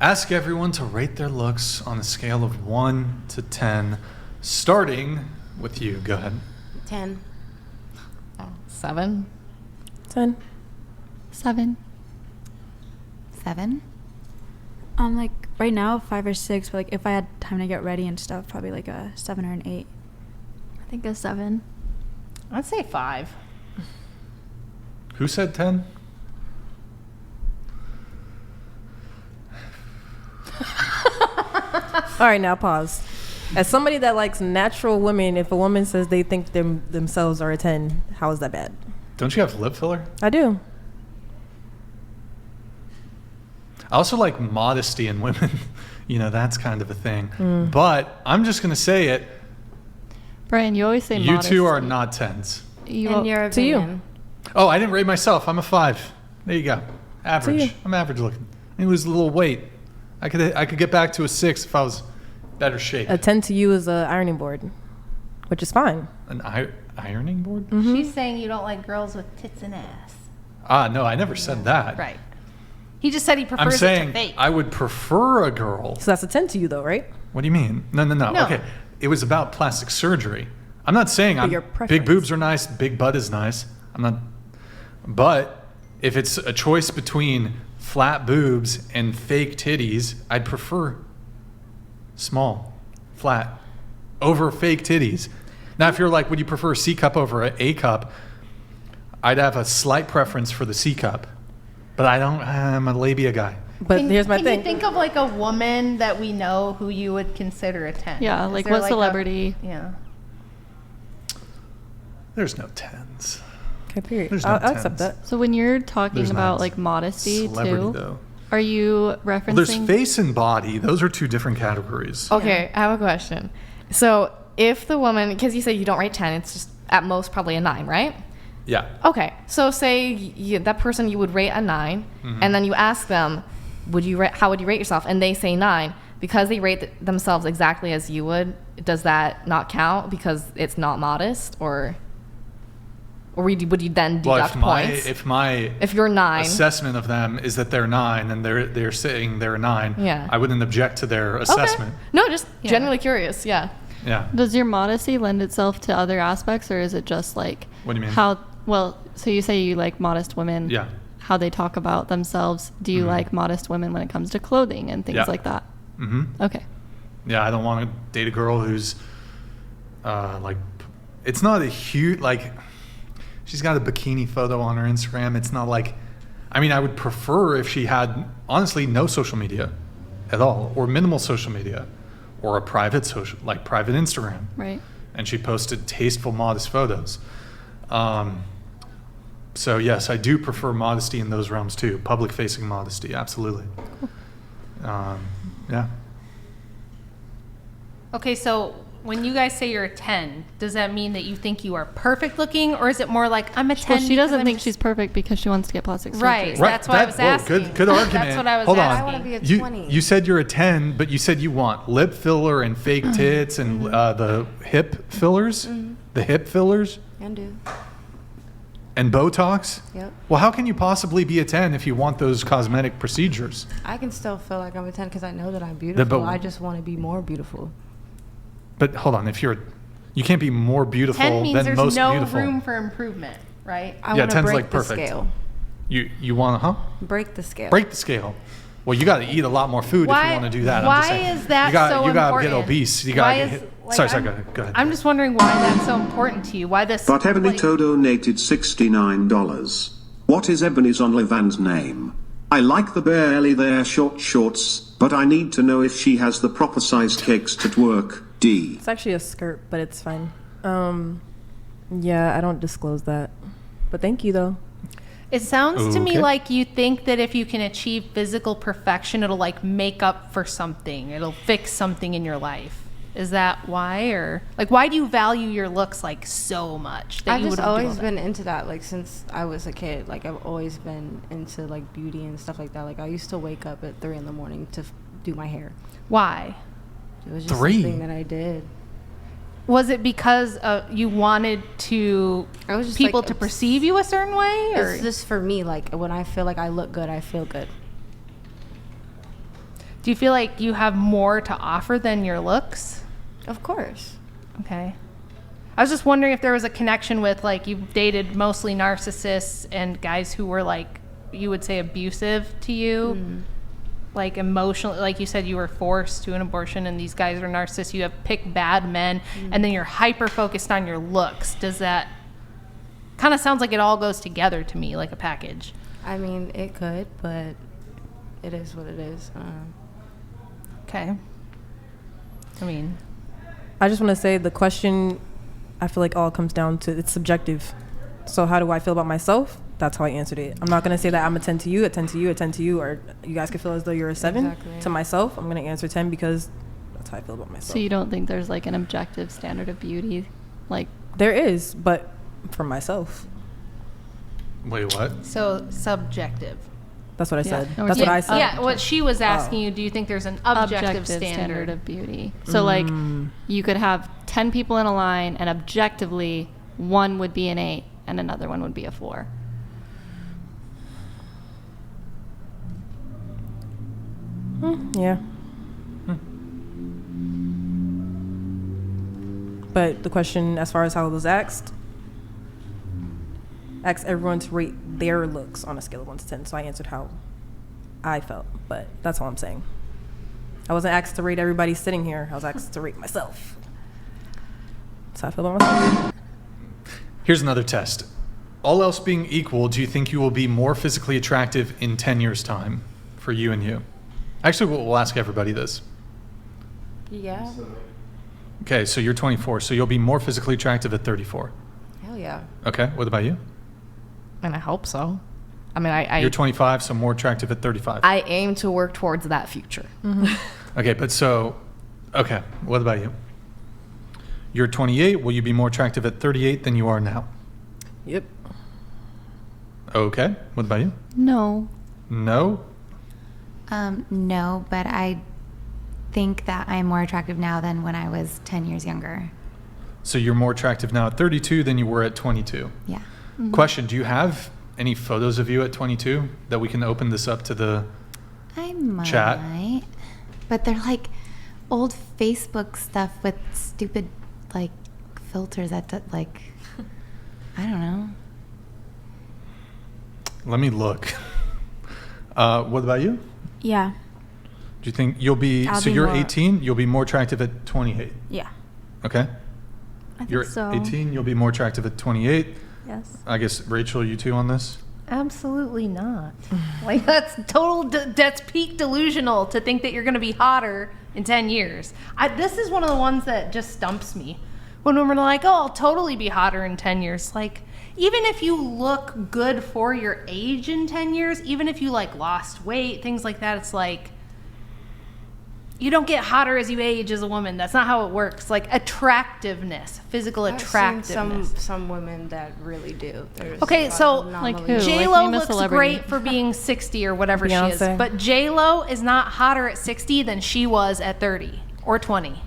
ask everyone to rate their looks on a scale of 1 to 10, starting with you. Go ahead. 10. 7. 10. 7. 7. Like right now 5 or 6, but like if I had time to get ready and stuff, probably like a 7 or an 8. I think a 7. I'd say 5. Who said 10? All right, now pause. As somebody that likes natural women, if a woman says they think themselves are a 10, how is that bad? Don't you have lip filler? I do. I also like modesty in women. That's kind of a thing. But I'm just going to say it. Brian, you always say You modesty. two are not 10s. In your to you. opinion. Oh, I didn't rate myself. I'm a 5. There you go. Average. you. I'm average looking. I lose a little weight. I could get back to a 6 if I was better shape. A 10 to you is an ironing board, which is fine. An ironing board? She's saying you don't like girls with tits and ass. No, I never said that. Right. He just said he prefers I'm it to saying fake. I would prefer a girl. So that's a 10 to you, though, right? What do you mean? No. No. Okay. It was about plastic surgery. I'm not saying your big preference. boobs are nice, big butt is nice. I'm not. But if it's a choice between flat boobs and fake titties, I'd prefer small, flat, over fake titties. Now, if you're like, would you prefer a C cup over an A cup? I'd have a slight preference for the C cup. But I'm a labia guy. But here's my Can thing. you think of like a woman that we know who you would consider a 10? Yeah, Is like there what a- celebrity? Yeah. There's no 10s. Okay, period. There's no I'll accept 10s. that. So when you're talking There's about not like modesty Celebrity, too, though. are you referencing? Well, there's face and body. Those are two different categories. Okay, I have a question. So if the woman, because you say you don't rate 10, it's just at most probably a 9, right? Yeah. Okay, so say that person you would rate a 9, and then you ask them, how would you rate yourself? And they say 9. Because they rate themselves exactly as you would, does that not count because it's not modest, or would you then deduct points? If you're 9, assessment of them is that they're 9 and they're saying they're a 9, Yeah. I wouldn't object to their assessment. Okay. No, just genuinely curious. Yeah. Yeah. Does your modesty lend itself to other aspects, or is it just like What do you mean? how? Well, so you say you like modest women. Yeah. How they talk about themselves. Do you like modest women when it comes to clothing and things Yeah. like that? Mm-hmm. Okay. Yeah, I don't want to date a girl who's it's not a huge, she's got a bikini photo on her Instagram. It's not like, I would prefer if she had, honestly, no social media at all, or minimal social media, or a private Instagram. Right. And she posted tasteful, modest photos. So yes, I do prefer modesty in those realms too. Public-facing modesty, absolutely. Yeah. Okay, so when you guys say you're a 10, does that mean that you think you are perfect looking, or is it more like I'm a 10? Well, she doesn't because think she's perfect because she wants to get plastic surgery. Right. That's what I was asking. Good argument. That's what I was Hold asking. on. I want to be a 20. You said you're a 10, but you said you want lip filler and fake tits and the hip fillers, the hip fillers, And do. and Botox. Yep. Well, how can you possibly be a 10 if you want those cosmetic procedures? I can still feel like I'm a 10 because I know that I'm beautiful. I just want to be more beautiful. But hold on, you can't be more beautiful 10 means than there's most no beautiful. room for improvement, right? I Yeah, want to 10's break like the perfect. scale. You want to, Break the scale. break the scale. Well, you got to eat a lot more food if you want to do that. I'm just Why saying. is that you got, so you got to important? get obese. You Why got to is- get hit. like, Sorry, I'm- go ahead. I'm just wondering why that's so important to you. Why this? But Ebony like- Co donated $69. What is Ebony's OnlyFans name? I like the barely there short shorts, but I need to know if she has the proper sized kicks at work. D. It's actually a skirt, but it's fine. Yeah, I don't disclose that. But thank you, though. It sounds to me Okay. like you think that if you can achieve physical perfection, it'll like make up for something. It'll fix something in your life. Is that why, or like why do you value your looks like so much? That I've you just would do all always that? been into that, like since I was a kid. Like I've always been into like beauty and stuff like that. Like I used to wake up at 3 a.m. to do my hair. Why? It was just 3? something that I did. Was it because you wanted to I was just people like, to perceive you a certain way, or It's just for me. Like when I feel like I look good, I feel good. Do you feel like you have more to offer than your looks? Of course. Okay. I was just wondering if there was a connection with, like, you've dated mostly narcissists and guys who were, like, you would say abusive to you. Like, emotionally, like you said, you were forced to an abortion and these guys are narcissists. You have picked bad men and then you're hyper focused on your looks. Does that kind of sounds like it all goes together to me, like a package? I mean, it could, but it is what it is. Okay. I mean, I just want to say the question, I feel like all comes down to it's subjective. So how do I feel about myself? That's how I answered it. I'm not going to say that I'm a 10 to you, a 10 to you, a 10 to you, or you guys can feel as though you're a 7. Exactly. To myself, I'm going to answer 10 because that's how I feel about myself. So you don't think there's like an objective standard of beauty? Like, There is, but for myself. Wait, what? so subjective. That's what I Yeah. said. No, That's yeah, what I said. Yeah, what she was asking you, do you think there's an objective standard? of beauty. So like you could have 10 people in a line and objectively one would be an 8 and another one would be a 4. Yeah. But the question, as far as how it was asked everyone to rate their looks on a scale of 1 to 10. So I answered how I felt, but that's all I'm saying. I wasn't asked to rate everybody sitting here. I was asked to rate myself. That's how I feel about myself. Here's another test. All else being equal, do you think you will be more physically attractive in 10 years' time for you and you? Actually, we'll ask everybody this. Yeah. Okay, so you're 24, so you'll be more physically attractive at 34. Hell yeah. Okay, what about you? And I hope so. I mean, You're 25, so more attractive at 35. I aim to work towards that future. Okay, but so, okay, what about you? You're 28, will you be more attractive at 38 than you are now? Yep. Okay, what about you? No. No? No, but I think that I'm more attractive now than when I was 10 years younger. So you're more attractive now at 32 than you were at 22. Yeah. Question, do you have any photos of you at 22 that we can open this up to the I might. chat? But they're like old Facebook stuff with stupid like filters that like I don't know. Let me look. What about you? Yeah. Do you think you'll be, I'll so be you're more- 18, you'll be more attractive at 28, Yeah. okay? I think You're so. 18, you'll be more attractive at 28. Yes. I guess, Rachel, you two on this? Absolutely not. Like, that's that's peak delusional to think that you're going to be hotter in 10 years. This is one of the ones that just stumps me. When women are like, oh, I'll totally be hotter in 10 years. Like, even if you look good for your age in 10 years, even if you like lost weight, things like that, it's like, you don't get hotter as you age as a woman. That's not how it works. Like attractiveness, physical I've seen attractiveness. some women that really do. There's Okay, a lot so, of like anomalies. who? J-Lo Like, name a looks celebrity. great for being 60 or whatever she is. Beyonce. But J-Lo is not hotter at 60 than she was at 30 or 20.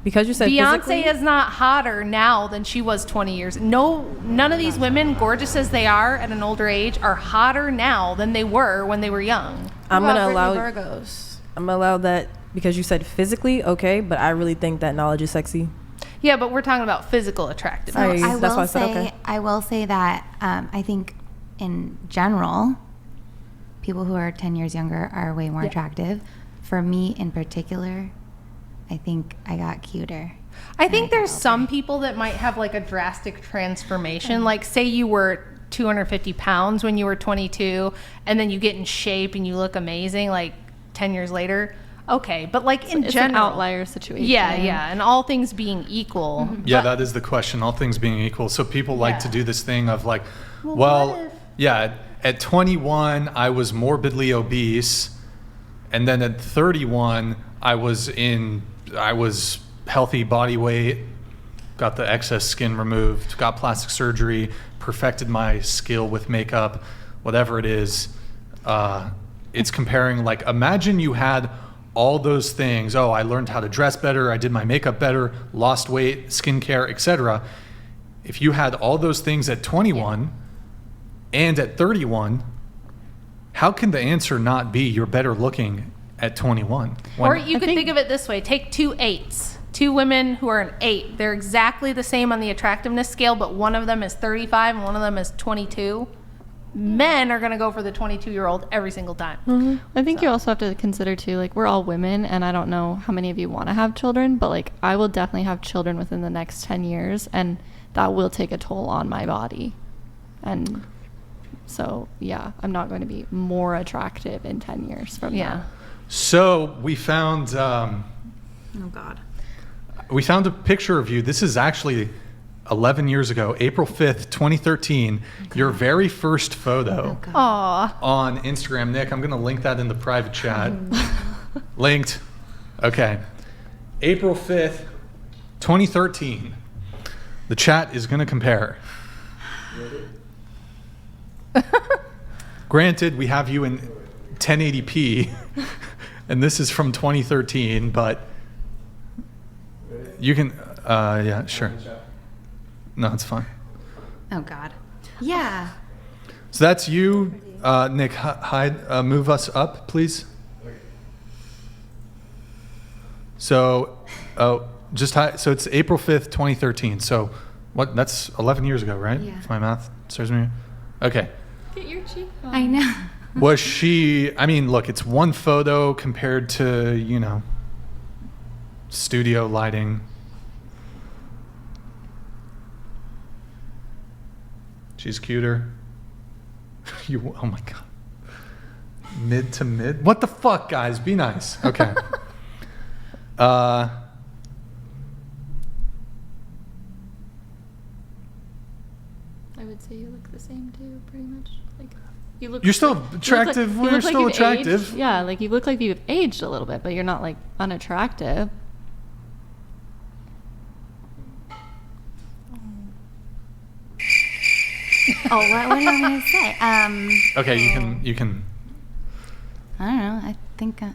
Because you said Beyonce physically, is not hotter now than she was 20 years. No, none of these women, gorgeous as they are at an older age, are hotter now than they were when they were young. I'm What gonna about allow Brittany Burgos? I'm gonna allow that because you said physically, okay, but I really think that knowledge is sexy. Yeah, but we're talking about physical attractiveness. I- I that's will why I said say okay. I will say that I think in general, people who are 10 years younger are way more attractive. For me in particular, I think I got cuter. I think there's some people that might have like a drastic transformation. Like say you were 250 pounds when you were 22 and then you get in shape and you look amazing like 10 years later. Okay, but like in It's general, an outlier situation. Yeah, and all things being equal. Yeah, but- that is the question, all things being equal. So people like to Yeah. do this thing of like, Well, well, what if- yeah, at 21, I was morbidly obese. And then at 31, I was healthy body weight, got the excess skin removed, got plastic surgery, perfected my skill with makeup, whatever it is. It's comparing, like, imagine you had all those things. Oh, I learned how to dress better, I did my makeup better, lost weight, skincare, etc. If you had all those things at 21 and at 31, how can the answer not be you're better looking at 21. Or you could think of it this way. Take 2 8s. 2 women who are an 8. They're exactly the same on the attractiveness scale, but one of them is 35 and one of them is 22. Men are going to go for the 22-year-old every single time. I think you also have to consider too, like, we're all women, and I don't know how many of you want to have children, but like I will definitely have children within the next 10 years, and that will take a toll on my body. And so, yeah, I'm not going to be more attractive in 10 years from now. So we found Oh God. we found a picture of you. This is actually 11 years ago, April 5th, 2013, your very first photo Aw. on Instagram. Nick, I'm going to link that in the private chat. Linked. Okay. April 5th, 2013. The chat is going to compare. Granted, we have you in 1080p, and this is from 2013, but you can, yeah, sure. No, it's fine. Oh God. Yeah. So that's you, Nick. Move us up, please. So, just hide. So it's April 5th, 2013. So, what? That's 11 years ago, right? Yeah. If my math serves me. Okay. Get your cheek on. I know. Was she? I mean, look, it's one photo compared to studio lighting. She's cuter. Oh my God. Mid to mid? What the fuck, guys? Be nice. Okay. I would say you look the same too, pretty much. Like you look. You're still attractive. You look We're like still you've attractive. aged. Yeah, like you look like you've aged a little bit, but you're not like unattractive. Oh, what am I going to say? Okay, you can. I don't know. I think. I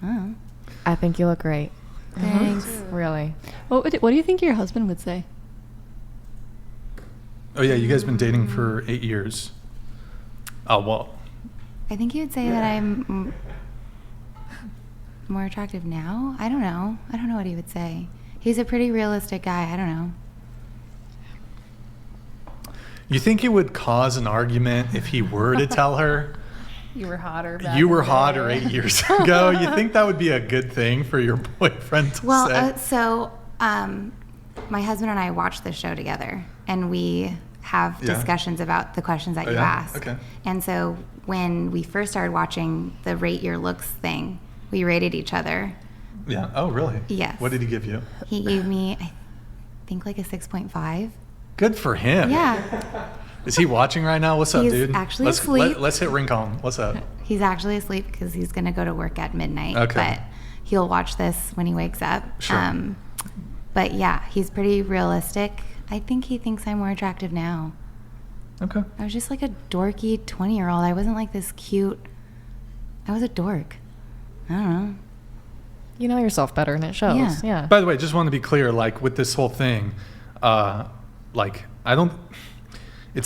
don't know. I think you look great. Thanks. Really. What do you think your husband would say? Oh yeah, you guys been dating for 8 years. Oh well. I think he would say that I'm more attractive now. I don't know. I don't know what he would say. He's a pretty realistic guy. I don't know. You think it would cause an argument if he were to tell her You were hotter. back you in were the hotter day. 8 years ago? You think that would be a good thing for your boyfriend to Well, say? My husband and I watch this show together, and we have Yeah. discussions about the questions that Oh, you yeah? ask. Okay. And so when we first started watching the Rate Your Looks thing, we rated each other. Yeah. Oh really? Yes. What did he give you? He gave me, I think, like a 6.5. Good for him. Yeah. Is he watching right now? What's up, He's dude? actually let's, asleep. Let's hit Rincon. What's up? He's actually asleep because he's going to go to work at midnight. Okay. But he'll watch this when he wakes up. Sure. But yeah, he's pretty realistic. I think he thinks I'm more attractive now. Okay. I was just like a dorky 20-year-old. I wasn't like this cute. I was a dork. I don't know. You know yourself better, and it shows. Yeah. Yeah. By the way, just want to be clear, like with this whole thing, it's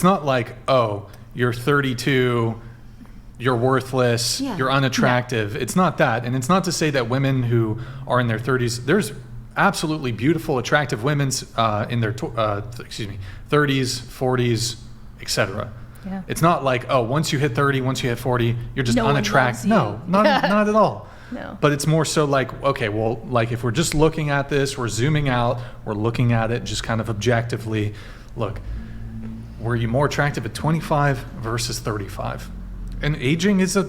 not like, oh, you're 32, you're worthless, Yeah. you're unattractive. It's not that. And it's not to say that women who are in their 30s, there's absolutely beautiful, attractive women in their 30s, 40s, etc. Yeah. It's not like, oh, once you hit 30, once you hit 40, you're just No one unattractive. loves you. No, not at all. No. But it's more so like, okay, well, like if we're just looking at this, we're zooming out, we're looking at it just kind of objectively. Look, were you more attractive at 25 versus 35? And aging is a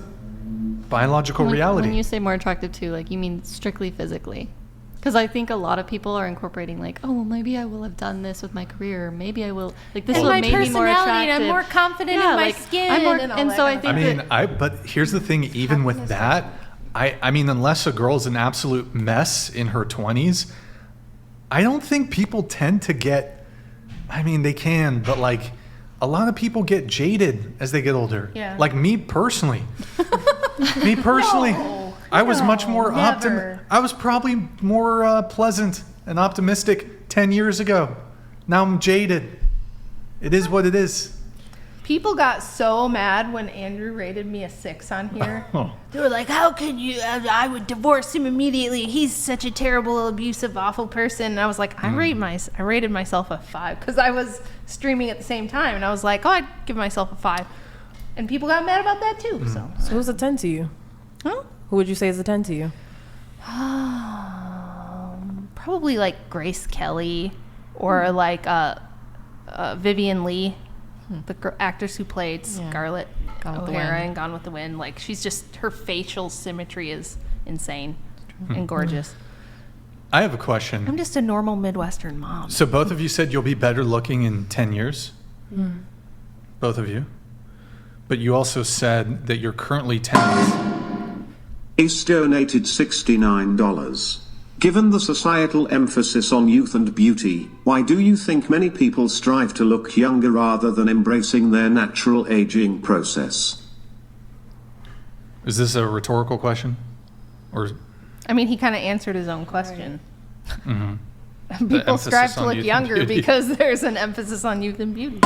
biological reality. When you say more attractive too, like you mean strictly physically. Because I think a lot of people are incorporating like, oh, well, maybe I will have done this with my career. Maybe I will, like this And will my make me more personality, and attractive. I'm more confident in my skin I'm more, and all and that so I kind think of that, but here's the thing, even with that, I mean, unless a girl's an absolute mess in her 20s, I don't think people tend to get, I mean, they can, but like a lot of people get jaded as they get older. Yeah. Like me personally. I was much more never. I was probably more pleasant and optimistic 10 years ago. Now I'm jaded. It is what it is. People got so mad when Andrew rated me a 6 on here. Oh. They were like, how could you? I would divorce him immediately. He's such a terrible, abusive, awful person. And I was like, I rated myself a 5 because I was streaming at the same time. And I was like, oh, I'd give myself a 5. And people got mad about that too. So who's a 10 to you? Huh? Who would you say is a 10 to you? Probably like Grace Kelly or like Vivian Lee. The actress who played Scarlett O'Hara in Gone with the Wind. Like, she's just, her facial symmetry is insane and gorgeous. I have a question. I'm just a normal Midwestern mom. So both of you said you'll be better looking in 10 years? Both of you? But you also said that you're currently 10. Ace donated $69. Given the societal emphasis on youth and beauty, why do you think many people strive to look younger rather than embracing their natural aging process? Is this a rhetorical question? Or I mean, he kind of answered his own question. The People emphasis strive to on look youth and younger beauty. because there's an emphasis on youth and beauty.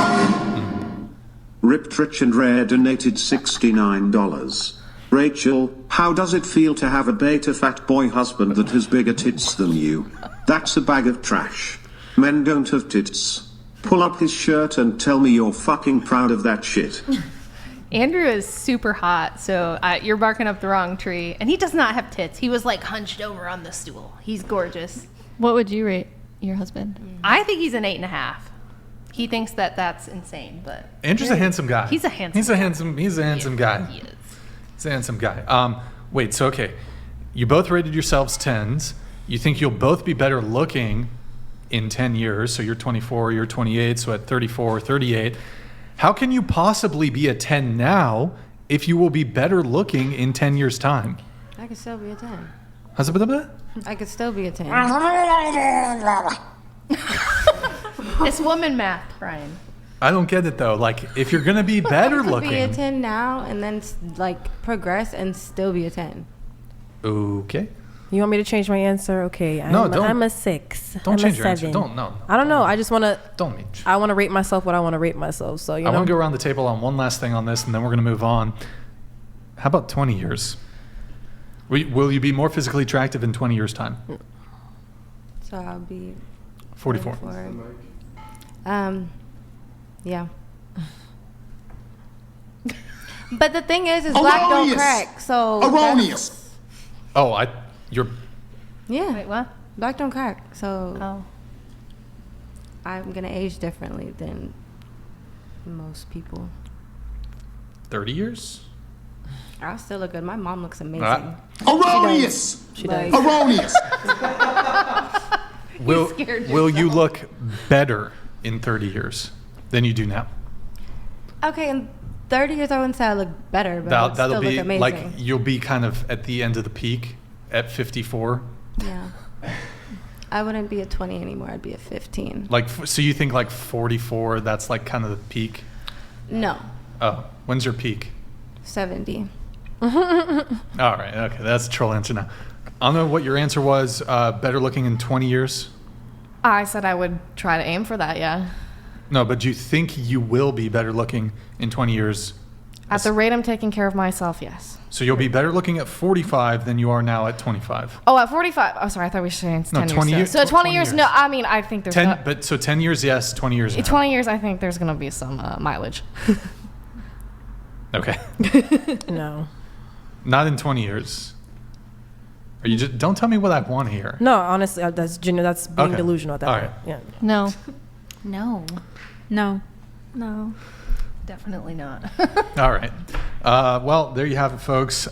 Ripped Rich and Rare donated $69. Rachel, how does it feel to have a beta fat boy husband that has bigger tits than you? That's a bag of trash. Men don't have tits. Pull up his shirt and tell me you're fucking proud of that shit. Andrew is super hot, so you're barking up the wrong tree. And he does not have tits. He was like hunched over on the stool. He's gorgeous. What would you rate your husband? I think he's an 8.5. He thinks that that's insane, but Andrew's a handsome guy. He's a handsome. He's a handsome guy. He is. He's a handsome guy. Wait, so okay. You both rated yourselves 10s. You think you'll both be better looking in 10 years. So you're 24, you're 28, so at 34 or 38. How can you possibly be a 10 now if you will be better looking in 10 years' time? I could still be a 10. How's it? I could still be a 10. It's woman math, Brian. I don't get it though. Like, if you're gonna be better I could looking, be a 10 now and then like progress and still be a 10. Okay. You want me to change my answer? Okay. No, don't. I'm a 6. Don't I'm change a your answer. 7. Don't. No. I don't know. I just want to. Don't mean. I want to rate myself what I want to rate myself. So you I know. want to go around the table on one last thing on this, and then we're gonna move on. How about 20 years? Will you be more physically attractive in 20 years' time? So I'll be 44. Yeah. But the thing is black don't crack. So erroneous. Oh, you're. Yeah. Wait, what? Black don't crack. So Oh. I'm gonna age differently than most people. 30 years? I'll still look good. My mom looks amazing. Erroneous. She does. Erroneous. Will you look better in 30 years than you do now? Okay, in 30 years I wouldn't say I look better, but I'll That'll still be look amazing. like you'll be kind of at the end of the peak at 54. Yeah. I wouldn't be a 20 anymore. I'd be a 15. Like, so you think like 44? That's like kind of the peak. No. Oh, when's your peak? 70. All right. Okay, that's a troll answer now. I don't know what your answer was. Better looking in 20 years? I said I would try to aim for that, yeah. No, but do you think you will be better looking in 20 years? At the rate I'm taking care of myself, yes. So you'll be better looking at 45 than you are now at 25. Oh, at 45. Oh, sorry. I thought we were saying 10 years. 20 years. So 20 years, no. I mean, I think there's 10, but so 10 years, yes. 20 years, no. 20 years, I think there's going to be some mileage. Okay. No. Not in 20 years. Are you just? Don't tell me what I want to hear. No, honestly, that's being Okay. delusional at that All point. right. Yeah. No. No. No. No. Definitely not. All right. Well, there you have it, folks.